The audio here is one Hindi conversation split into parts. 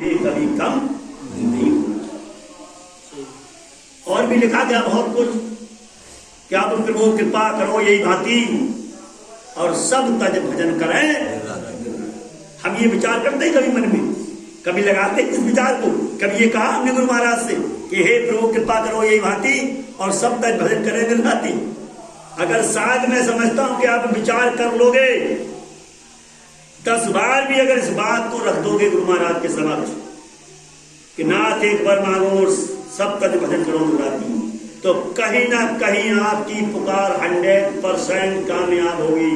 ये कभी कम नहीं होगा। और भी लिखा गया बहुत कुछ, क्या तुम प्रभु कृपा करो यही भांति और सब तज भजन करें। हम ये विचार करते हैं कभी मन में, कभी लगाते इस विचार को, कभी ये कहा हमने गुरु महाराज से कि हे प्रभु कृपा करो यही भांति और सब तज भजन करें दिन राति। अगर शायद मैं समझता हूं कि आप विचार कर लोगे, 10 बार भी अगर इस बात को रख दोगे गुरु महाराज के समक्ष कि नाथ एक बार मांगो सब तज भजन करो दिन राति, तो कहीं ना कहीं आपकी पुकार 100% कामयाब होगी।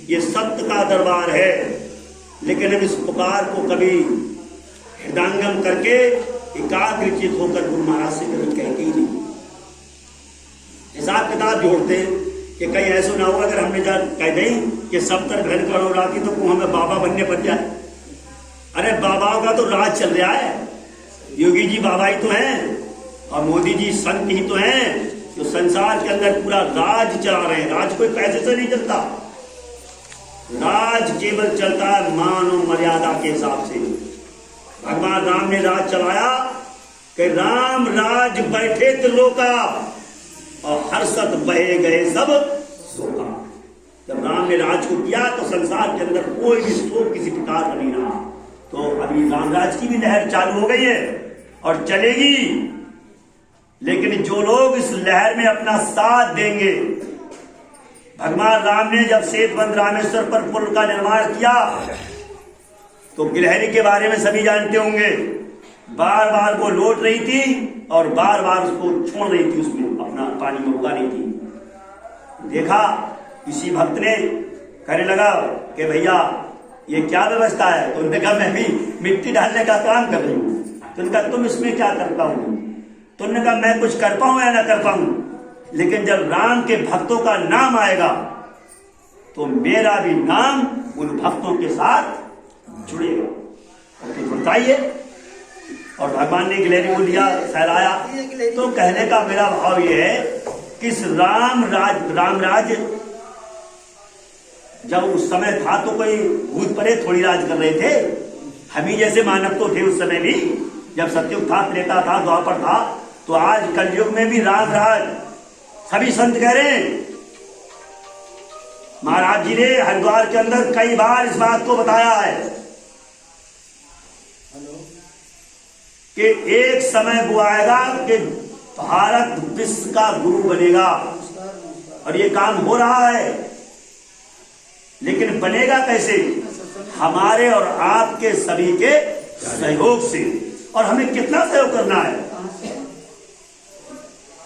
ये सत्य का दरबार है, लेकिन हम इस पुकार को कभी हृदयंगम करके एकाग्रचित होकर गुरु महाराज से कभी कहते ही नहीं। हिसाब किताब जोड़ते कि कहीं ऐसा ना हो अगर हमने कह दें कि सब तरह भजन करो राती तो हमें बाबा बनने पड़ जाए। अरे बाबाओं का तो राज चल रहा है, योगी जी बाबा ही तो हैं और मोदी जी संत ही तो हैं जो संसार के अंदर पूरा राज चला रहे हैं। राज कोई पैसे से नहीं चलता, राज केवल चलता है मान और मर्यादा के हिसाब से। भगवान राम ने राज चलाया कि राम राज बैठे त्रिलोका और हर्षत बहे गए सब शोका। जब राम ने राज को किया तो संसार के अंदर कोई भी शोक किसी प्रकार का नहीं रहा। तो अभी रामराज की भी लहर चालू हो गई है और चलेगी, लेकिन जो लोग इस लहर में अपना साथ देंगे। भगवान राम ने जब सेतुबंध रामेश्वर पर पुल का निर्माण किया तो गिलहरी के बारे में सभी जानते होंगे, बार बार वो लौट रही थी और बार बार उसको छोड़ रही थी, उसमें अपना पानी में उगा रही थी। देखा किसी भक्त ने कहने लगा कि भैया ये क्या व्यवस्था है, तो उन्होंने कहा मैं भी मिट्टी डालने का काम कर रही हूँ। तो उन्होंने कहा तुम इसमें क्या कर पाऊंगी? तो उन्होंने कहा मैं कुछ कर पाऊं या ना कर पाऊं, लेकिन जब राम के भक्तों का नाम आएगा तो मेरा भी नाम उन भक्तों के साथ जुड़ेगा। तो बताइए, और भगवान ने गिलहरी को लिया फैलाया। तो कहने का मेरा भाव यह है कि इस रामराज जब उस समय था तो कोई भूत परे थोड़ी राज कर रहे थे, हम ही जैसे मानव तो थे उस समय भी। जब सतयुग था, त्रेता था, द्वापर था, तो आज कलयुग में भी राम राज सभी संत कह रहे हैं। महाराज जी ने हरिद्वार के अंदर कई बार इस बात को बताया है कि एक समय वो आएगा कि भारत विश्व का गुरु बनेगा, और ये काम हो रहा है। लेकिन बनेगा कैसे? हमारे और आपके सभी के सहयोग से। और हमें कितना सहयोग करना है?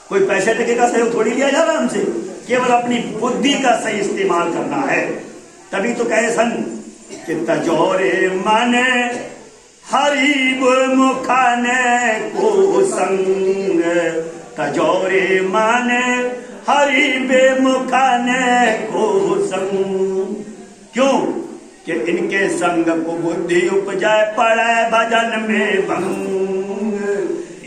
कोई पैसे टके का सहयोग थोड़ी लिया जा रहा है हमसे, केवल अपनी बुद्धि का सही इस्तेमाल करना है। तभी तो कहे सन कि तजोरे माने हरिब मुखाने को संग, तजोरे माने हरिबे मुखाने को संग। क्यों? कि इनके संग को बुद्धि उपजाए पड़े भजन में भंग,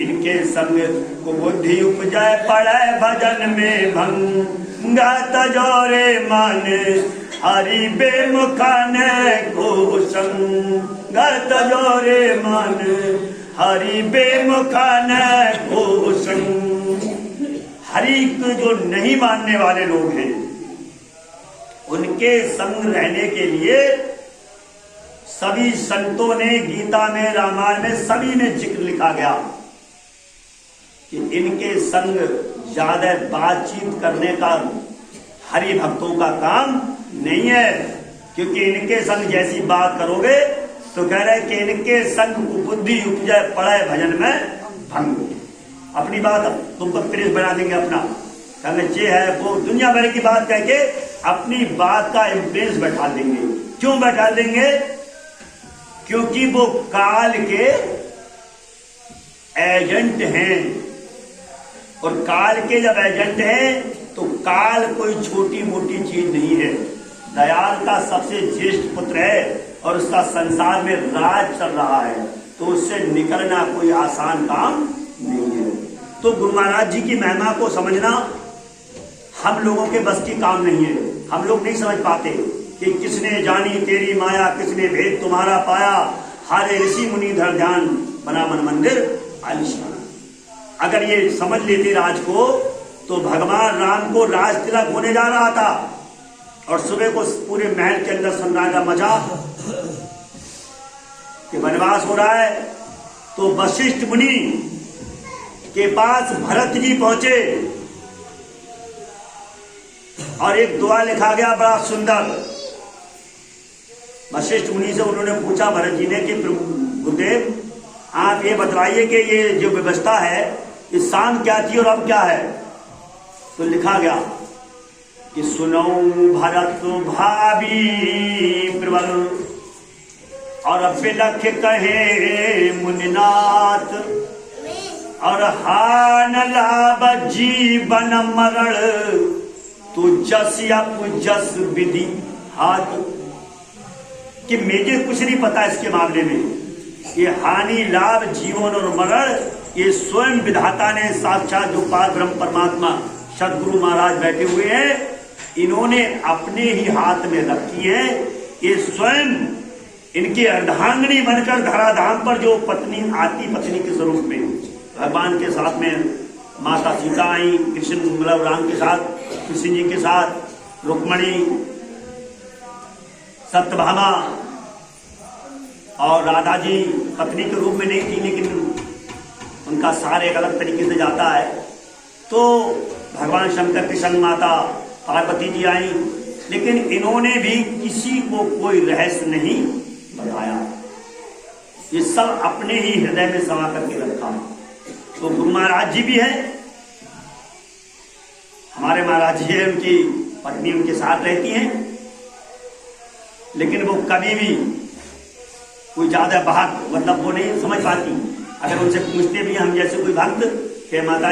इनके संग को बुद्धि उपजाए पड़े भजन में भंग। तजोरे माने हरि बेमुखाने को संग, तजोरे माने हरि बेमुखाने को संग। हरि को जो नहीं मानने वाले लोग हैं उनके संग रहने के लिए सभी संतों ने गीता में, रामायण में, सभी में जिक्र लिखा गया कि इनके संग ज्यादा बातचीत करने का हरि भक्तों का काम नहीं है, क्योंकि इनके संग जैसी बात करोगे तो कह रहे कि इनके संग को बुद्धि उपजाए पड़े भजन में भंग। अपनी बात तुमको प्रेस बना देंगे, अपना कहने जे है वो दुनिया भर की बात कह के अपनी बात का इम्प्रेस बैठा देंगे। क्यों बैठा देंगे? क्योंकि वो काल के एजेंट हैं, और काल के जब एजेंट हैं तो काल कोई छोटी मोटी चीज नहीं है। दयाल का सबसे ज्येष्ठ पुत्र है और उसका संसार में राज चल रहा है, तो उससे निकलना कोई आसान काम नहीं है। तो गुरु महाराज जी की महिमा को समझना हम लोगों के बस की काम नहीं है। हम लोग नहीं समझ पाते कि किसने जानी तेरी माया, किसने भेद तुम्हारा पाया, हारे ऋषि मुनि धर ध्यान, बना मन मंदिर आलिशान। अगर ये समझ लेते राज को, तो भगवान राम को राज तिलक होने जा रहा था और सुबह को पूरे महल के अंदर सन्नाटा मचा कि वनवास हो रहा है। तो वशिष्ठ मुनि के पास भरत जी पहुंचे और एक दुआ लिखा गया बड़ा सुंदर। वशिष्ठ मुनि से उन्होंने पूछा भरत जी ने कि गुरुदेव आप ये बतलाइए कि ये जो व्यवस्था है इस शाम क्या थी और अब क्या है। तो लिखा गया कि सुनो भरत भाभी प्रबल और बिलख कहे मुनिनाथ, और हान लाभ जीवन मरण तू जस या जस विधि हाथ। कि मुझे कुछ नहीं पता इसके मामले में, ये हानि लाभ जीवन और मरण ये स्वयं विधाता ने, साक्षात जो पार ब्रह्म परमात्मा सदगुरु महाराज बैठे हुए हैं, इन्होंने अपने ही हाथ में रखी है। ये स्वयं इनकी अर्धांगिनी बनकर धराधाम पर जो पत्नी आती, पत्नी के स्वरूप में भगवान के साथ में माता सीता आई, कृष्ण मतलब राम के साथ, कृष्ण जी के साथ रुक्मणी, सत्यभामा और राधा जी पत्नी के रूप में नहीं थी, लेकिन उनका सार एक अलग तरीके से जाता है। तो भगवान शंकर की संग माता पार्वती जी आई, लेकिन इन्होंने भी किसी को कोई रहस्य नहीं बताया। ये सब अपने ही हृदय में समा करके रखा। तो गुरु महाराज जी भी है, हमारे महाराज जी है, उनकी पत्नी उनके साथ रहती हैं, लेकिन वो कभी भी कोई ज्यादा बात मतलब वो नहीं समझ पाती। अगर उनसे पूछते भी हम जैसे कोई भक्त के माता